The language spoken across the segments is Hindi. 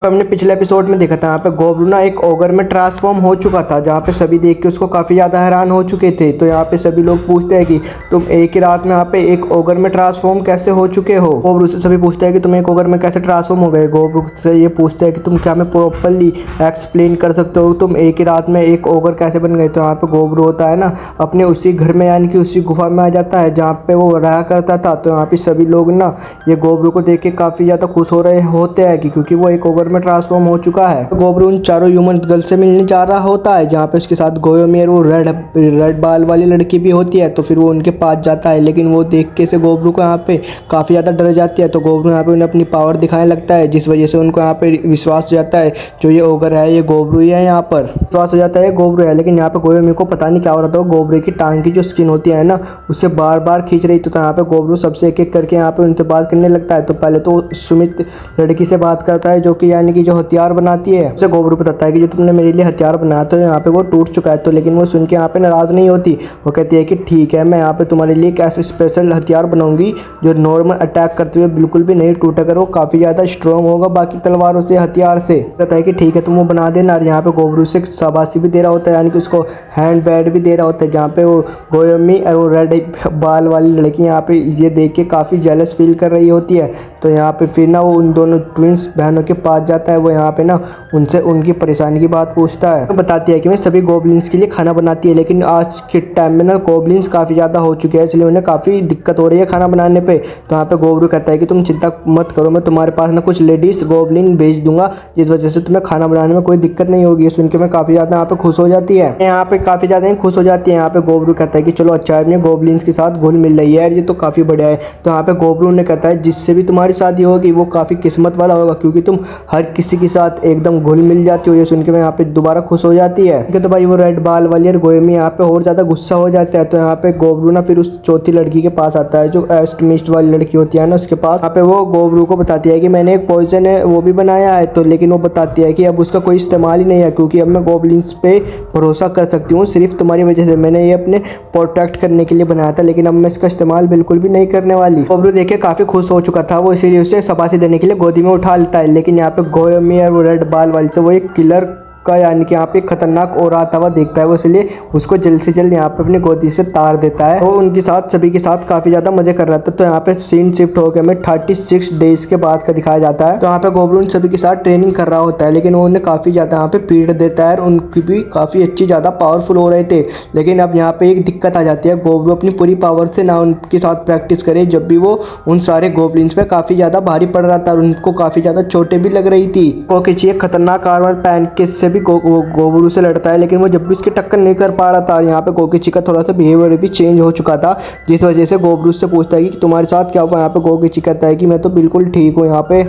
हमने पिछले एपिसोड में देखा था यहाँ पे गोब्रू ना एक ओगर में ट्रांसफॉर्म हो चुका था, जहाँ पे सभी देख के उसको काफ़ी ज़्यादा हैरान हो चुके थे। तो यहाँ पे सभी लोग पूछते हैं कि तुम एक ही रात में यहाँ पे एक ओगर में ट्रांसफॉर्म कैसे हो चुके हो। गोब्रू से सभी पूछते हैं कि तुम एक ओगर में कैसे ट्रांसफॉर्म हो गए। गोब्रू से ये पूछते हैं कि तुम क्या हमें प्रॉपरली एक्सप्लेन कर सकते हो, तुम एक ही रात में एक ओगर कैसे बन गए। तो यहाँ पे गोब्रू होता है ना अपने उसी घर में यानी कि उसी गुफा में आ जाता है जहाँ पे वो रहा करता था। तो यहाँ पे सभी लोग ना ये गोब्रू को देख के काफ़ी ज़्यादा खुश हो रहे होते हैं कि क्योंकि वो एक ओगर में ट्रांसफॉर्म हो चुका है। तो गोब्रू उन चारों ह्यूमन गर्ल से मिलने जा रहा होता है, जहाँ पे उसके साथ गोयोमी और वो रेड बाल वाली लड़की भी होती है। तो फिर वो उनके पास जाता है, लेकिन वो देख के से गोब्रू को यहाँ पे काफ़ी ज़्यादा डर जाती है। तो गोब्रू यहाँ पे उन्हें अपनी पावर दिखाने लगता है, जिस वजह से उनको यहाँ पे विश्वास हो जाता है जो ये ओगर है ये गोब्रू ही है। यहाँ पर विश्वास हो जाता है गोब्रू है, लेकिन यहाँ पे गोयोमी को पता नहीं क्या हो रहा था। गोब्रू की टांग की जो स्किन होती है ना उससे बार बार खींच रही थी। तो यहाँ पे गोब्रू सबसे एक एक करके यहाँ पे उनसे बात करने लगता है। तो पहले तो सुमित लड़की से बात करता है जो कि यानी कि जो हथियार बनाती है। उसे गोब्रू बताता है कि जो तुमने मेरे लिए हथियार बनाया तो यहाँ पे वो टूट चुका है। तो लेकिन वो सुन के यहाँ पे नाराज़ नहीं होती। वो कहती है कि ठीक है, मैं यहाँ पे तुम्हारे लिए एक ऐसे स्पेशल हथियार बनाऊंगी जो नॉर्मल अटैक करते हुए बिल्कुल भी नहीं टूटेगा, वो काफ़ी ज़्यादा स्ट्रॉन्ग होगा बाकी तलवारों से हथियार से। कहता है कि ठीक है तुम वो बना देना। और यहाँ पे गोब्रू से शाबाशी भी दे रहा होता है, यानी कि उसको हैंड बैड भी दे रहा होता है, जहाँ पे वो गोयोमी और वो रेड बाल वाली लड़की यहाँ पे ये देख के काफ़ी जेलस फील कर रही होती है। तो यहाँ पे फिर ना वो उन दोनों ट्विंस बहनों के पास जाता है। वो यहाँ पे ना उनसे उनकी परेशानी की बात पूछता है। तो बताती है कि मैं सभी गोब्लिन्स के लिए खाना बनाती है, लेकिन आज के टाइम में ना गोब्लिन्स काफ़ी ज़्यादा हो चुके हैं, इसलिए उन्हें काफ़ी दिक्कत हो रही है खाना बनाने पे। तो यहाँ पे गोब्रू कहता है कि तुम चिंता मत करो, मैं तुम्हारे पास ना कुछ लेडीज़ गोब्लिन भेज दूंगा, जिस वजह से तुम्हें खाना बनाने में कोई दिक्कत नहीं होगी। सुन के मैं काफ़ी ज़्यादा यहाँ पे खुश हो जाती है। यहाँ पे काफ़ी ज़्यादा खुश हो जाती है। यहाँ पे गोब्रू कहता है कि चलो अच्छा है, अपने गोब्लिन्स के साथ घुल मिल रही है, ये तो काफ़ी बढ़िया है। तो यहाँ पे गोब्रू ने कहता है जिससे भी तुम्हारी शादी होगी वो काफ़ी किस्मत वाला होगा, क्योंकि तुम हर किसी के साथ एकदम घुल मिल जाती हो। ये सुन के मैं यहाँ पे दोबारा खुश हो जाती है। तो भाई वो रेड बाल वाली और गोयोमी यहाँ पे और ज़्यादा गुस्सा हो जाता है। तो यहाँ पे गोब्रू ना फिर उस चौथी लड़की के पास आता है जो एस्टमिस्ट वाली लड़की होती है ना उसके पास। यहाँ पे वो गोब्रू को बताती है कि मैंने एक पॉइजन है वो भी बनाया है। तो लेकिन वो बताती है कि अब उसका कोई इस्तेमाल ही नहीं है, क्योंकि अब मैं गोब्लिन्स पे भरोसा कर सकती हूँ सिर्फ तुम्हारी वजह से। मैंने ये अपने प्रोटेक्ट करने के लिए बनाया था, लेकिन अब मैं इसका इस्तेमाल बिल्कुल भी नहीं करने वाली। गोब्रू देख के काफ़ी खुश हो चुका था, वो इसीलिए उसे शाबाशी देने के लिए गोदी में उठा लेता है। लेकिन यहाँ पे गोयोमी और वो रेड बाल वाली से वो एक किलर का यानी कि यहाँ पे खतरनाक और आता हुआ देखता है, वो इसलिए उसको जल्द से जल्द यहाँ पे अपनी गोदी से तार देता है। तो उनके साथ सभी के साथ काफ़ी ज़्यादा मजे कर रहा था। तो यहाँ पे सीन शिफ्ट हो गया, हमें 36 डेज के बाद का दिखाया जाता है। तो यहाँ पे गोब्रू सभी के साथ ट्रेनिंग कर रहा होता है, लेकिन वो उन्हें काफ़ी ज़्यादा यहाँ पे पीड़ देता है और उनकी भी काफ़ी अच्छी ज़्यादा पावरफुल हो रहे थे। लेकिन अब यहाँ पे एक दिक्कत आ जाती है, गोब्रू अपनी पूरी पावर से ना उनके साथ प्रैक्टिस करे, जब भी वो उन सारे गोब्लिन्स पे काफ़ी ज़्यादा भारी पड़ रहा था और उनको काफ़ी ज़्यादा चोटें भी लग रही थी। कोकिची एक खतरनाक आर्मर पहन के से भी गोब्रू से लड़ता है, लेकिन वो जब भी उसकी टक्कर नहीं कर पा रहा था। यहाँ पे कोकिची का थोड़ा सा बिहेवियर भी चेंज हो चुका था, जिस वजह से गोब्रू से पूछता है कि तुम्हारे साथ क्या हुआ। यहाँ पे कोकिची कहता है कि मैं तो बिल्कुल ठीक हूँ। यहाँ पे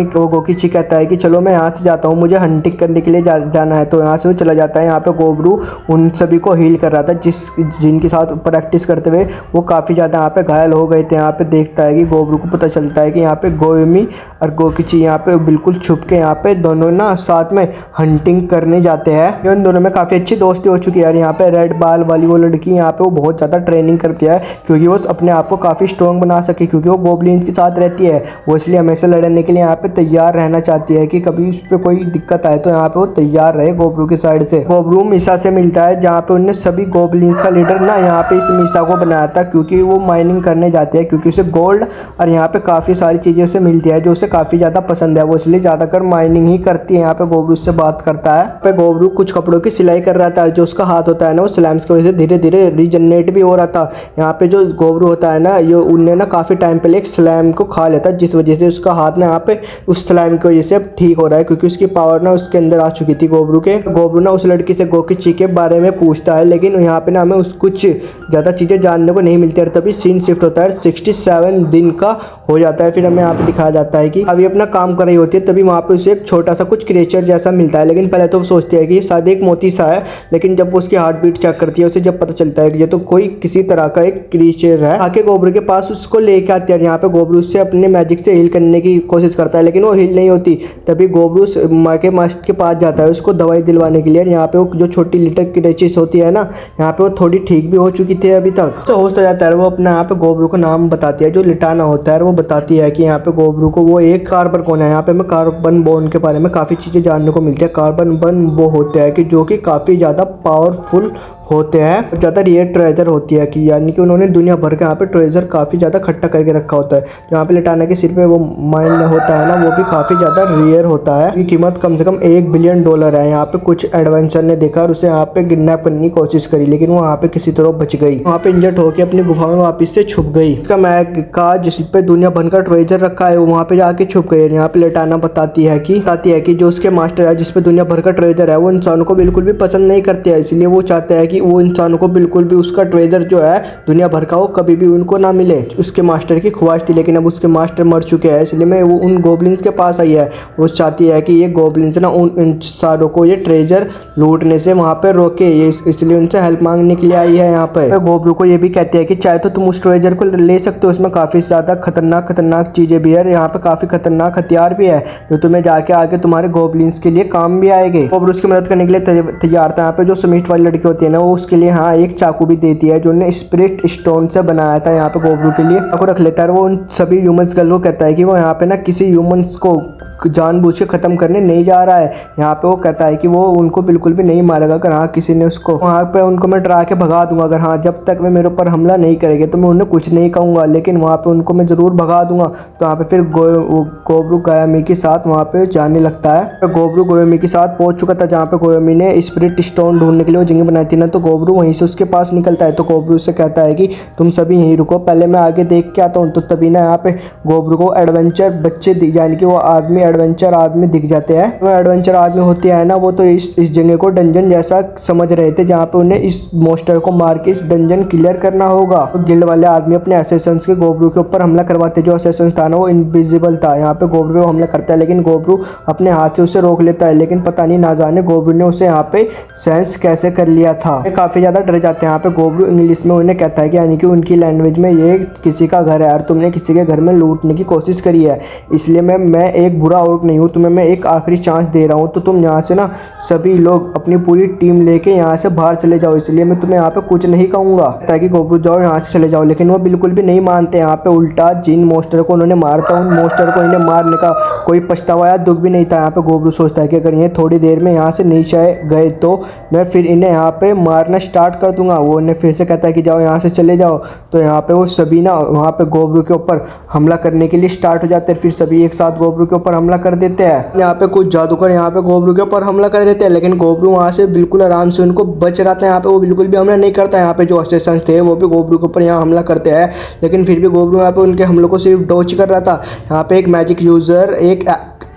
कोकिची कहता है कि चलो मैं यहाँ से जाता हूँ, मुझे हंटिंग करने के लिए जाना है। तो यहाँ से वो चला जाता है। यहाँ पे गोब्रू उन सभी को हील कर रहा था जिनके साथ प्रैक्टिस करते हुए वो काफ़ी ज़्यादा यहाँ पे घायल हो गए थे। यहाँ पे देखता है कि गोब्रू को पता चलता है कि यहाँ पे गोयोमी और कोकिची यहाँ पे बिल्कुल छुप के यहाँ पे दोनों ना साथ में हंटिंग करने जाते हैं। इन दोनों में काफ़ी अच्छी दोस्ती हो चुकी है। और यहाँ पे रेड बाल वाली वो लड़की यहाँ पे वो बहुत ज़्यादा ट्रेनिंग करती है, क्योंकि वो अपने आप को काफ़ी स्ट्रॉन्ग बना सके, क्योंकि वो गोब्लिन्स के साथ रहती है। वो इसलिए हमेशा लड़ने के लिए यहाँ पे तैयार रहना चाहती है कि कभी उस पर कोई दिक्कत आए तो यहाँ पे वो तैयार रहे गोब्रू की साइड से। गोब्रू मीसा से मिलता है, जहाँ पे उन्होंने सभी गोब्लिन्स का लीडर ना यहाँ पे इस मीसा को बनाया था, क्योंकि वो माइनिंग करने जाते हैं, क्योंकि उसे गोल्ड और यहाँ पे काफ़ी सारी चीज़ें उसे मिलती है जो उसे काफ़ी ज़्यादा पसंद है। वो इसलिए ज़्यादातर माइनिंग ही करती है। यहाँ पे गोब्रू से बात करता है। पे गोब्रू कुछ कपड़ों की सिलाई कर रहा था, जो उसका हाथ होता है ना वो स्लैम्स की वजह से धीरे धीरे रीजनरेट भी हो रहा था। यहाँ पे जो गोब्रू होता है ना ये उनने ना काफ़ी टाइम पहले एक स्लैम को खा लेता, जिस वजह से उसका हाथ ना यहाँ पे उस स्लैम की वजह से अब ठीक हो रहा है, क्योंकि उसकी पावर ना उसके अंदर आ चुकी थी गोब्रू के। गोब्रू ना उस लड़की से कोकिची के बारे में पूछता है, लेकिन यहाँ पे ना हमें कुछ ज़्यादा चीज़ें जानने को नहीं मिलती। और तभी सीन शिफ्ट होता है, 67 दिन का हो जाता है। फिर हमें यहाँ पे दिखाया जाता है कि अभी अपना काम कर रही होती है, तभी वहाँ पे उसे एक छोटा सा कुछ क्रिएचर जैसा मिलता है। लेकिन पहले तो वो सोचती है कि ये शायद एक मोती सा है, लेकिन जब वो उसकी हार्ट बीट चेक करती है, उसे जब पता चलता है कि ये तो कोई किसी तरह का एक क्रीचर है, आके गोबरू के पास उसको लेके आती है। यहाँ पे गोबरू उससे अपने मैजिक से हील करने की कोशिश करता है, लेकिन वो हील नहीं होती। तभी गोबरू माँ के मस्त के पास जाता है उसको दवाई दिलवाने के लिए। यहाँ पे वो जो छोटी लिटर क्रीचर्स होती है ना, यहाँ पे वो थोड़ी ठीक भी हो चुकी थी अभी तक, तो होश हो जाता है। वो अपने यहाँ पे गोबरू को नाम बताती है, जो लिटाना होता है, वो बताती है कि यहाँ पे गोबरू को वो एक कार्बन कौन है। यहाँ पे हमें कार्बन बॉन्ड के बारे में काफ़ी चीज़ें जानने को मिलती है। कार्बन बॉन्ड वो होते हैं कि जो कि काफ़ी ज़्यादा पावरफुल होते हैं, ज़्यादा रेयर ट्रेजर होती है कि यानी कि उन्होंने दुनिया भर के यहाँ पे ट्रेजर काफ़ी ज़्यादा इकट्ठा करके रखा होता है। यहाँ पे लिटाना के सिर पे वो माइन होता है ना, वो भी काफ़ी ज़्यादा रेयर होता है। इसकी कीमत कम से कम $1 बिलियन है। यहाँ पे कुछ एडवेंचर ने देखा और उसे यहाँ पे किडनैप करने की कोशिश करी, लेकिन वो यहाँ पे किसी तरह बच गई। वहाँ पे इंजर्ड होकर अपनी गुफा में वापस से छुप गई। इसका मैग का जिस पे दुनिया भर का ट्रेजर रखा है, वो वहाँ पे जाके छुप गई। यहाँ पे लिटाना बताती है कि जो उसके मास्टर है, जिसपे दुनिया भर का ट्रेजर है, वो इंसानों को बिल्कुल भी पसंद नहीं करते हैं। इसलिए वो चाहते हैं कि वो इंसानों को बिल्कुल भी उसका ट्रेजर जो है दुनिया भर का, वो कभी भी उनको ना मिले। उसके मास्टर की ख्वाहिश थी, लेकिन अब उसके मास्टर मर चुके हैं, इसलिए मैं वो उन गोब्लिन्स के पास आई है। वो चाहती है कि ये गोब्लिन्स ना उन इंसानों को ये ट्रेजर लूटने से वहाँ पे रोके, ये इसलिए उनसे हेल्प मांगने के लिए आई है। यहाँ पे गोबरू को ये भी कहते हैं कि चाहे तो तुम उस ट्रेजर को ले सकते हो, उसमें काफ़ी ज़्यादा खतरनाक चीज़ें भी है, यहाँ पे काफ़ी खतरनाक हथियार भी है जो तुम्हें जाके आगे तुम्हारे गोब्लिन्स के लिए काम भी आएंगे। गोबरू उसकी मदद करने के लिए तैयार था। यहाँ पे जो स्मिथ वाली लड़की होती है ना, वो उसके लिए हाँ एक चाकू भी देती है जो उन्हें स्पिरिट स्टोन से बनाया था। यहाँ पे गोबरू के लिए चाकू रख लेता है। वो उन सभी ह्यूमंस गर्ल को कहता है कि वो यहाँ पे ना किसी ह्यूमंस को जानबूझ के ख़त्म करने नहीं जा रहा है। यहाँ पे वो कहता है कि वो उनको बिल्कुल भी नहीं मारेगा। अगर हाँ किसी ने उसको वहाँ पे उनको मैं डरा के भगा दूंगा। अगर हाँ जब तक वे मेरे ऊपर हमला नहीं करेंगे तो मैं उन्हें कुछ नहीं कहूँगा, लेकिन वहाँ पे उनको मैं ज़रूर भगा दूंगा। तो वहाँ पे फिर गोबरू गोयामी के साथ वहाँ पे जाने लगता है। गोबरू गोयामी के साथ पहुँच चुका था, जहाँ पे गोयामी ने स्पिरिट स्टोन ढूंढने के लिए वो जगह बनाई थी ना, तो गोबरू वहीं से उसके पास निकलता है। तो गोबरू से कहता है कि तुम सभी यहीं रुको, पहले मैं आगे देख के आता हूँ। तो तभी ना यहाँ पे गोबरू को एडवेंचर बच्चे यानी कि वो आदमी एडवेंचर आदमी दिख जाते हैं। वो एडवेंचर आदमी होते हैं ना, वो तो इस जगह को डंजन जैसा समझ रहे थे, जहाँ पे उन्हें इस मोस्टर को मार के इस डंजन क्लियर करना होगा। तो गिल्ड वाले आदमी अपने असेसंस के गोबरू के ऊपर हमला करवाते। जो असेसन था ना, वो इनविजिबल था। यहाँ पे गोबरू पे हमला करता है, लेकिन गोबरू अपने हाथ से उसे रोक लेता है। लेकिन पता नहीं ना जाने गोबरू ने उसे यहाँ पे सेंस कैसे कर लिया था। काफ़ी ज़्यादा डर जाते हैं। यहाँ पे गोबरू इंग्लिश में उन्हें कहता है कि यानी कि उनकी लैंग्वेज में ये किसी का घर है और तुमने किसी के घर में लूटने की कोशिश करी है, इसलिए मैं एक बुरा औरत नहीं हूँ, तुम्हें मैं एक आखिरी चांस दे रहा हूँ। तो तुम यहाँ से ना सभी लोग अपनी पूरी टीम लेके यहाँ से बाहर चले जाओ, इसलिए मैं तुम्हें यहाँ पे कुछ नहीं कहूँगा, ताकि गोबरू जाओ यहाँ से चले जाओ। लेकिन वो बिल्कुल भी नहीं मानते। यहाँ पे उल्टा जिन मोस्टर को उन्होंने मारा था, उन मोस्टर को इन्हें मारने का कोई पछतावा या दुख भी नहीं था। यहाँ पे गोबरू सोचता है कि अगर ये थोड़ी देर में यहाँ से नीचे गए तो मैं फिर इन्हें यहाँ पे मारना स्टार्ट कर दूंगा। वो इन्हें फिर से कहता है कि जाओ यहाँ से चले जाओ। तो यहाँ पे वो सभी ना वहाँ पे गोबरू के ऊपर हमला करने के लिए स्टार्ट हो जाते हैं। फिर सभी एक साथ गोबरू के ऊपर हमला कर देते हैं। यहाँ पे कुछ जादूगर यहाँ पे गोबरू के ऊपर हमला कर देते हैं, लेकिन गोबरू वहाँ से बिल्कुल आराम से उनको बच रहा था। यहाँ पे वो बिल्कुल भी हमला नहीं करता। यहाँ पे जो असिस्टेंट थे वो भी गोबरू के ऊपर यहाँ हमला करते हैं, लेकिन फिर भी गोबरू यहाँ पे उनके हमलों को सिर्फ डॉज कर रहा था। यहाँ पे एक मैजिक यूजर एक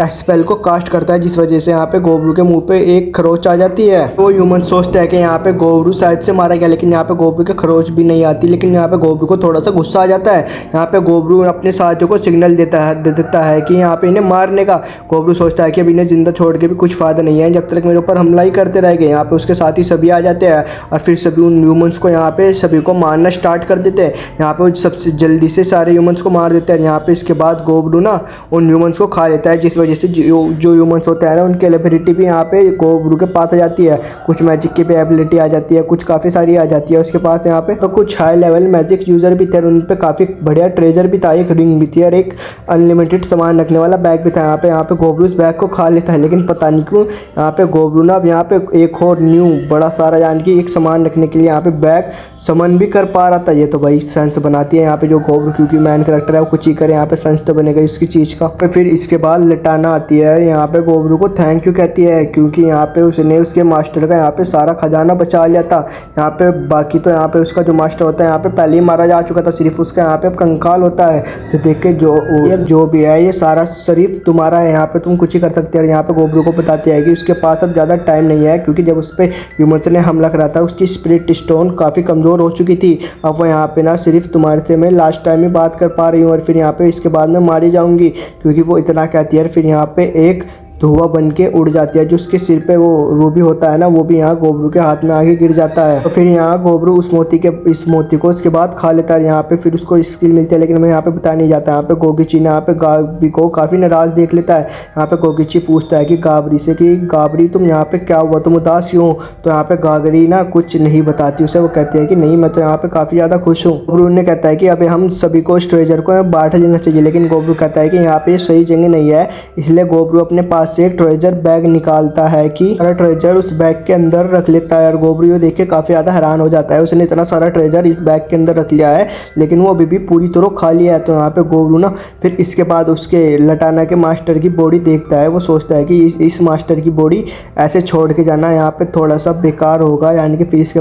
स्पेल को कास्ट करता है, जिस वजह से यहाँ पे गोबरू के मुंह पे एक खरोच आ जाती है। वो ह्यूमन सोचते हैं कि यहाँ पे गोबरू शायद से मारा गया, लेकिन यहाँ पे गोबरू के खरोच भी नहीं आती। लेकिन यहाँ पे गोबरू को थोड़ा सा गुस्सा आ जाता है। यहाँ पे गोबरू अपने साथियों को सिग्नल दे देता है कि यहाँ पे इन्हें मारने का। गोबरू सोचता है कि अब इन्हें जिंदा छोड़ के भी कुछ फायदा नहीं है, जब तक मेरे ऊपर हमला ही करते रहेंगे। यहाँ पे उसके साथी सभी आ जाते हैं और फिर सभी उन ह्यूमन्स को यहाँ पे सभी को मारना स्टार्ट कर देते हैं। यहाँ पे सबसे जल्दी से सारे ह्यूमन्स को मार देते हैं। यहाँ पे इसके बाद गोबरू ना उन ह्यूमन्स को खा लेता है, जिस वजह से जो ह्यूमंस होते हैं ना, उनकी एबिलिटी भी यहाँ पे गोबरू के पास आ जाती है। कुछ मैजिक की भी एबिलिटी आ जाती है, कुछ काफ़ी सारी आ जाती है उसके पास यहाँ पे। तो कुछ हाई लेवल मैजिक यूज़र भी थे, उन पे काफ़ी बढ़िया ट्रेजर भी था। एक रिंग भी थी और एक अनलिमिटेड सामान रखने वाला बैग भी था। यहाँ पे गोबरू उस बैग को खा लेता है, लेकिन पता नहीं क्यों यहाँ पे गोबरू ना अब यहाँ पे एक और न्यू बड़ा सारा यानी कि एक सामान रखने के लिए यहाँ पे बैग समन भी कर पा रहा था। ये तो भाई सेंस बनाती है यहाँ पे जो गोबरू, क्योंकि मैन करेक्टर है वो कुछ ही करे, यहाँ पे सेंस तो बनेगा इसकी चीज़ का। फिर इसके बाद लिटाना आती है, यहाँ पे गोबरू को थैंक यू कहती है, क्योंकि यहाँ पे उसने उसके मास्टर का यहाँ पे सारा खजाना बचा लिया था। यहाँ पे बाकी तो यहाँ पे उसका जो मास्टर होता है यहाँ पे पहले ही मारा जा चुका था, सिर्फ उसका यहाँ पे कंकाल होता है। तो देख के जो भी है ये सारा सिर्फ तुम्हारा है, यहाँ पे तुम कुछ ही कर सकते हो। यहाँ पे गोबरू को बताती है कि उसके पास अब ज़्यादा टाइम नहीं है, क्योंकि जब उस पर ह्यूमंस ने हमला करा था उसकी स्पिरिट स्टोन काफ़ी कमज़ोर हो चुकी थी। अब वो यहाँ पे ना सिर्फ तुम्हारे से मैं लास्ट टाइम ही बात कर पा रही हूँ और फिर यहाँ पे इसके बाद मैं मारी जाऊँगी, क्योंकि वो इतना कहती है। फिर यहाँ पे एक धुआं बन के उड़ जाती है। जो उसके सिर पे वो रूबी होता है ना, वो भी यहाँ गोबरू के हाथ में आके गिर जाता है। तो फिर यहाँ गोबरू इस मोती को उसके बाद खा लेता है। यहाँ पे फिर उसको स्किल मिलती है, लेकिन हमें यहाँ पे बताया नहीं जाता। यहाँ पे गोगीची ने यहाँ पे गाबरी को काफी नाराज देख लेता है। यहाँ पे गोगीची पूछता है कि गाबरी से कि गाबरी तुम यहाँ पे क्या हुआ, तुम उदास क्यों? तो यहाँ पे गाबरी ना कुछ नहीं बताती उसे। वो कहती है कि नहीं, मैं तो यहाँ पे काफी ज्यादा खुश हूँ। गोबरू ने कहता है कि अबे हम सभी को इस ट्रेजर को बांट लेना चाहिए, लेकिन गोबरू कहता है कि यहाँ पे सही जगह नहीं है। इसलिए गोबरू अपने पास से एक ट्रेजर बैग निकालता है कि सारा ट्रेजर उस बैग के अंदर रख लेता है। और गोबरू ये देख के काफी ज्यादा हैरान हो जाता है, उसने इतना सारा ट्रेजर इस बैग के अंदर रख लिया है, लेकिन वो अभी भी पूरी तरह खाली है। तो यहाँ पे गोबरू ना फिर इसके बाद उसके लटाना के मास्टर की बॉडी देखता है। वो सोचता है कि इस मास्टर की बॉडी ऐसे छोड़ के जाना यहाँ पे थोड़ा सा बेकार होगा, यानी कि फिर इसके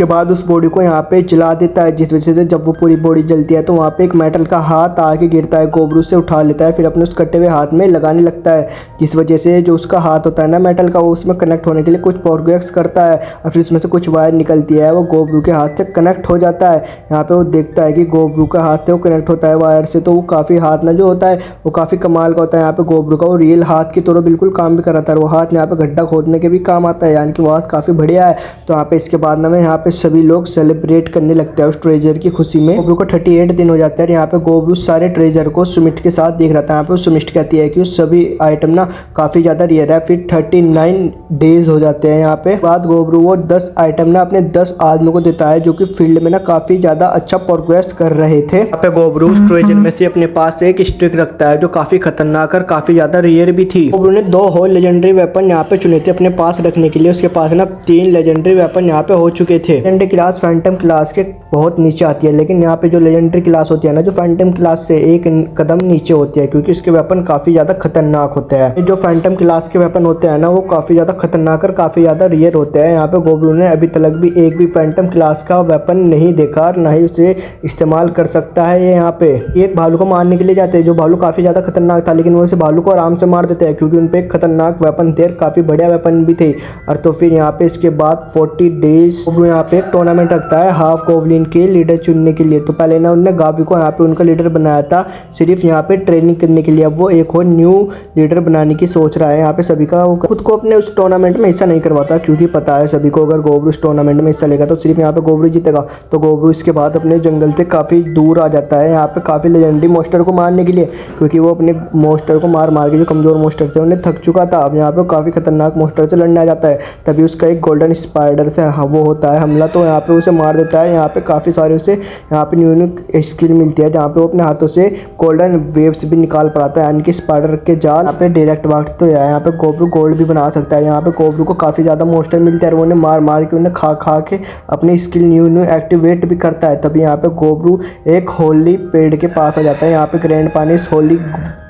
बाद उस बॉडी को यहाँ पे जला देता है। जिस वजह से जब वो पूरी बॉडी जलती है तो वहाँ पे एक मेटल का हाथ आके गिरता है। गोबरू से उठा लेता है, फिर अपने उस कटे हुए हाथ में लगाने लगता है, जिस वजह से जो उसका हाथ होता है ना मेटल का, वो उसमें कनेक्ट होने के लिए कुछ प्रोग्रेस करता है और फिर उसमें से कुछ वायर निकलती है। वो गोबरू के हाथ से कनेक्ट हो जाता है। यहाँ पे वो देखता है कि गोबरू का हाथ से वो कनेक्ट होता है वायर से, तो वो काफ़ी हाथ ना जो होता है वो काफ़ी कमाल का होता है। यहाँ पे गोबरू का वो रियल हाथ की तरह बिल्कुल काम भी कराता है। वो हाथ यहाँ पे गड्ढा खोदने के भी काम आता है, यानी कि वो हाथ काफ़ी बढ़िया है। तो यहाँ पे इसके बाद ना यहाँ पे सभी लोग सेलिब्रेट करने लगते हैं उस ट्रेजर की खुशी में। गोबरू को 38 दिन हो जाता है। यहाँ पे गोबरू सारे ट्रेजर को सुमित के साथ देख रहा था। यहाँ पे सुमित कहती है कि सभी आइटम ना काफ़ी ज़्यादा रेयर है। फिर 39 डेज हो जाते हैं। यहाँ पे बाद गोबरू वो 10 आइटम ना अपने 10 आदमियों को देता है, जो कि फील्ड में ना काफ़ी ज़्यादा अच्छा प्रोग्रेस कर रहे थे। यहाँ पे गोबरू उस ट्रेजर में से अपने पास एक स्टिक रखता है, जो काफ़ी खतरनाक और काफ़ी ज़्यादा रेयर भी थी। गोबरू ने 2 होल लेजेंडरी वेपन यहाँ पे चुने थे अपने पास रखने के लिए। उसके पास ना 3 लेजेंडरी वेपन यहाँ पे हो चुके थे। लेजेंडरी क्लास फैंटम क्लास के बहुत नीचे आती है, लेकिन यहाँ पे जो लेजेंडरी क्लास होती है ना, जो फैंटम क्लास से एक कदम नीचे होती है, क्योंकि उसके वेपन काफ़ी ज़्यादा खतरनाक होते हैं। जो फैंटम क्लास के वेपन होते हैं ना, वो काफ़ी ज़्यादा खतरनाक और काफ़ी ज़्यादा रेयर होते हैं। यहाँ पे गोबरू ने अभी तक भी एक भी फैंटम क्लास का वेपन नहीं देखा और ना ही उसे इस्तेमाल कर सकता है। ये यहाँ पे एक भालू को मारने के लिए जाते हैं, जो भालू काफ़ी ज़्यादा खतरनाक था, लेकिन वो उस भालू को आराम से मार देते हैं, क्योंकि उन पे एक खतरनाक वेपन थे, काफ़ी बढ़िया वेपन भी थे। और तो फिर यहाँ पे इसके बाद 40 डेज गोबरू यहाँ पे एक टूर्नामेंट रखता है हाफ गोब्लिन के लीडर चुनने के लिए। तो पहले ना उन्होंने गावी को यहाँ पे उनका लीडर बनाया था, सिर्फ यहाँ पे ट्रेनिंग करने के लिए। अब वो एक और न्यू लीडर बनाने की सोच रहा है। यहाँ पे सभी का खुद को अपने उस टूर्नामेंट में हिस्सा नहीं करवाता, क्योंकि पता है सभी को अगर गोबरू उस टूर्नामेंट में हिस्सा लेगा तो सिर्फ यहाँ पे गोबरू जीतेगा। तो गोबरू इसके बाद अपने जंगल से काफ़ी दूर आ जाता है, यहाँ पे काफ़ी लेजेंडरी मोस्टर को मारने के लिए, क्योंकि वो अपने मोस्टर को मार के जो कमज़ोर मोस्टर थे उन्हें थक चुका था। अब यहाँ पे काफ़ी खतरनाक मोस्टर से लड़ने आ जाता है। तभी उसका एक गोल्डन स्पाइडर से वो होता है हमला, तो यहाँ पे उसे मार देता है। यहाँ पे काफ़ी सारे उसे यहाँ पे न्यू स्किल मिलती है, जहाँ पे वो अपने हाथों से गोल्डन वेव्स भी निकाल पाता है, यानी कि स्पाइडर के जाल यहाँ पे डायरेक्ट वाट तो है। यहाँ पे गोबरू गोल्ड भी बना सकता है। यहाँ पे गोबरू को काफ़ी ज़्यादा मोस्टर मिलते हैं और उन्हें मार के उन्हें खा के अपनी स्किल न्यू एक्टिवेट भी करता है। तभी यहाँ पे गोबरू एक होली पेड़ के पास आ जाता है। यहाँ पे ग्रैंडपा ने इस होली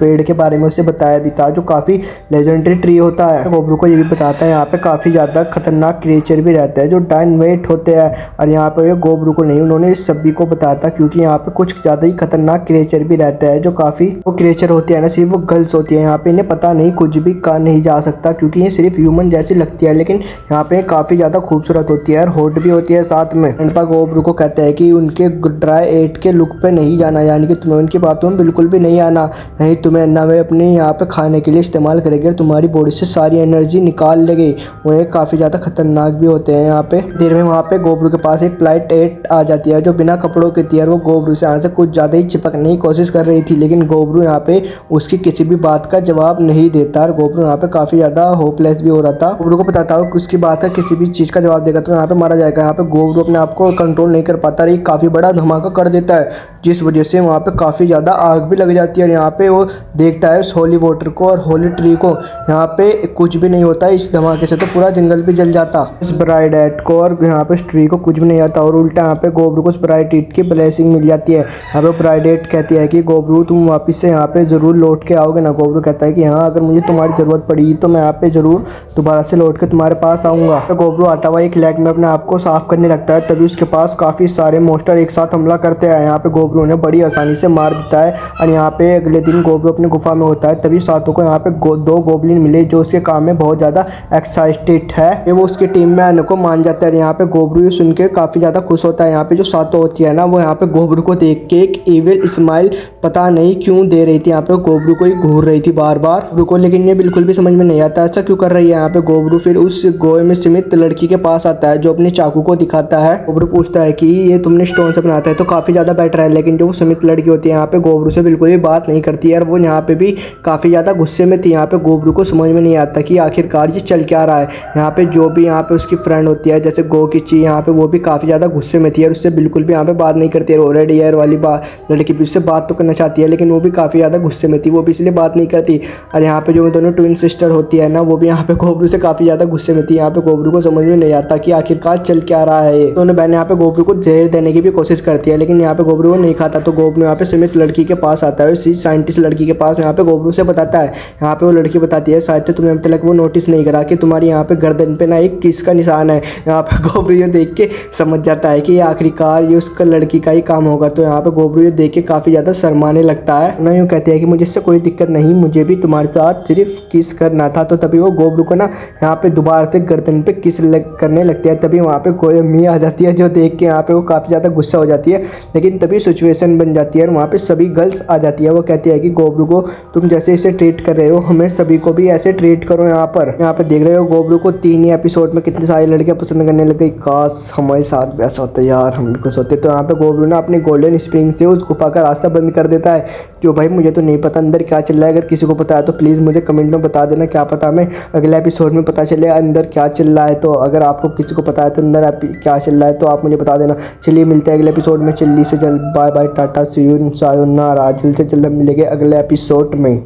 पेड़ के बारे में उसे बताया भी था, जो काफ़ी लेजेंडरी ट्री होता है। गोबरू को ये भी बताता है यहाँ पे काफ़ी ज़्यादा खतरनाक क्रिएचर भी रहता है, जो डायनामाइट होते हैं। और यहाँ पे गोबरू को नहीं, उन्होंने इस सभी को बताया था, क्योंकि यहाँ पे कुछ ज़्यादा ही खतरनाक क्रिएचर भी रहता है, जो काफ़ी वो क्रिएचर होती है ना, सिर्फ वो गर्ल्स होती है। यहाँ पे इन्हें पता नहीं कुछ भी कहा नहीं जा सकता, क्योंकि ये सिर्फ ह्यूमन जैसी लगती है, लेकिन यहाँ पे काफ़ी ज़्यादा खूबसूरत होती है और हॉट भी होती है साथ में। ग्रैंडपा गोबरू को कहते हैं कि उनके ड्राई एट के लुक पे नहीं जाना, यानी कि तुम्हें उनकी बातों में बिल्कुल भी नहीं आना, नहीं तुम्हें ना वे अपने यहाँ पे खाने के लिए इस्तेमाल करेंगे और तुम्हारी बॉडी से सारी एनर्जी निकाल लेंगे। वो काफ़ी ज़्यादा खतरनाक भी होते हैं। यहाँ पे देर में वहाँ पे गोबरू के पास एक फ्लाइट 8 आ जाती है, जो बिना कपड़ों की थी और वो गोबरू से यहाँ से कुछ ज़्यादा ही चिपकने की कोशिश कर रही थी, लेकिन गोबरू यहाँ पे उसकी किसी भी बात का जवाब नहीं देता और गोबरू यहाँ पे काफ़ी ज़्यादा होपलेस भी हो रहा था। गोबरू को बताता हो कि उसकी बात का किसी भी चीज़ का जवाब देगा तो यहाँ पे मारा जाएगा। यहाँ पे गोबरू अपने आप को कंट्रोल नहीं कर पाता और एक काफ़ी बड़ा धमाका कर देता है, जिस वजह से वहाँ पे काफ़ी ज़्यादा आग भी लग जाती है। और यहाँ पे वो देखता है उस होली वाटर को और होली ट्री को, यहाँ पे कुछ भी नहीं होता। इस धमाके से तो पूरा जंगल भी जल जाता। उस ब्राइड एट को और यहाँ पे ट्री को कुछ भी नहीं आता और उल्टा यहाँ पे गोबरू को उस ब्राइड एट की ब्लेसिंग मिल जाती है। यहाँ पे ब्राइड एट कहती है कि गोबरू तुम वापस से यहाँ पे ज़रूर लौट के आओगे ना। गोबरू कहता है कि हाँ, अगर मुझे तुम्हारी ज़रूरत पड़ी तो मैं यहाँ पे ज़रूर दोबारा से लौट के तुम्हारे पास आऊँगा। तो गोबरू आता हुआ एक लेक में अपने आप को साफ करने लगता है, तभी उसके पास काफ़ी सारे मोस्टर एक साथ हमला करते हैं। यहाँ पे गोबरू ने बड़ी आसानी से मार देता है और यहाँ पे अगले दिन गोबरू अपनी गुफा में होता है, तभी सातों को यहाँ पे 2 गोब्लिन मिले, जो उसके काम में बहुत ज़्यादा एक्साइटेड है। वो उसकी टीम में आने को मान जाता है। यहाँ पे गोबरू ये सुन के काफ़ी ज़्यादा खुश होता है। यहाँ पे जो सातों होती है ना, वो यहाँ पे गोबरू को देख के एक इविल स्माइल पता नहीं क्यों दे रही थी। यहाँ पे गोबरू को ही घूर रही थी बार बार। गोबरू को, लेकिन ये बिल्कुल भी समझ में नहीं आता ऐसा क्यों कर रही है यहाँ पे गोबरू। फिर उस गोए में सीमित लड़की के पास आता है जो अपनी चाकू को दिखाता है। गोबरू पूछता है कि ये तुमने स्टोन से बनाता है तो काफ़ी ज़्यादा बेटर है, लेकिन जो वो सीमित लड़की होती है यहाँ पे गोबरू से बिल्कुल भी बात नहीं करती है और वो यहाँ पे भी काफ़ी ज़्यादा गुस्से में थी। यहाँ पे गोबरू को समझ में नहीं आता कि आखिरकार ये चल क्या रहा है। यहाँ पे जो भी यहाँ पे उसकी फ्रेंड होती है जैसे गो की ची, यहाँ पे वो भी काफ़ी ज़्यादा गुस्से में थी और उससे बिल्कुल भी यहाँ पे बात नहीं करती है। ऑलरेडी यार वाली बात लड़की भी उससे बात तो करना चाहती है लेकिन वो भी काफ़ी ज़्यादा गुस्से में थी, वो भी इसलिए बात नहीं करती। और यहाँ पे जो दोनों ट्विन सिस्टर होती है ना, वो भी यहाँ पे गोबरू से काफ़ी ज़्यादा गुस्से में थी। यहाँ पे गोबरू को समझ में नहीं आता कि आखिरकार चल क्या रहा है। दोनों बहनें यहाँ पे गोबरू को जहर देने की भी कोशिश करती है लेकिन यहाँ पे गोबरू वो नहीं खाता। तो गोबरू यहाँ पे सीमित लड़की के पास आता है, उसी साइंटिस्ट लड़की के पास यहाँ पे गोबरू से बताता है। यहाँ पे वो लड़की बताती है शायद तुमने अब तक वो नोटिस नहीं करा कि तुम्हारी यहाँ पे गर्दन पे ना एक किस का निशान है। यहाँ पे गोबरू ये देख के समझ जाता है कि आखिरकार ये उसका लड़की का ही काम होगा। तो यहाँ पे गोबरू ये देख के काफ़ी ज़्यादा शर्माने लगता है। ना यूँ कहती है कि मुझे इससे कोई दिक्कत नहीं, मुझे भी तुम्हारे साथ सिर्फ किस करना था। तो तभी वो गोबरू को ना यहाँ पे दोबारा से गर्दन पे किस करने लगती है। तभी वहाँ पे कोई अम्मी आ जाती है जो देख के यहाँ पे वो काफ़ी ज़्यादा गुस्सा हो जाती है। लेकिन तभी सिचुएशन बन जाती है और वहाँ पे सभी गर्ल्स आ जाती है। वो कहती है कि गोबरू को तुम जैसे इसे ट्रीट कर रहे हो हमें सभी को भी ऐसे ट्रीट करो। यहाँ पे देख रहे हो गोबरू को 3 ही एपिसोड में कितनी सारी लड़कियाँ पसंद करने लग गई। काश हमारे साथ भी ऐसा होता यार, हम भी कुछ होते। तो यहाँ पे गोबरू ना अपनी गोल्डन स्प्रिंग से उस गुफा का रास्ता बंद कर देता है। जो भाई मुझे तो नहीं पता अंदर क्या चल रहा है, अगर किसी को पता है तो प्लीज़ मुझे कमेंट में बता देना। क्या पता हमें अगले एपिसोड में पता चले अंदर क्या चल रहा है। तो अगर आपको किसी को पता है तो अंदर क्या चल रहा है तो आप मुझे बता देना। चलिए मिलते हैं अगले एपिसोड में। जल्दी से जल्द bye bye tata see you sayonara. जल्द से जल्द हम मिलेंगे अगले एपिसोड में।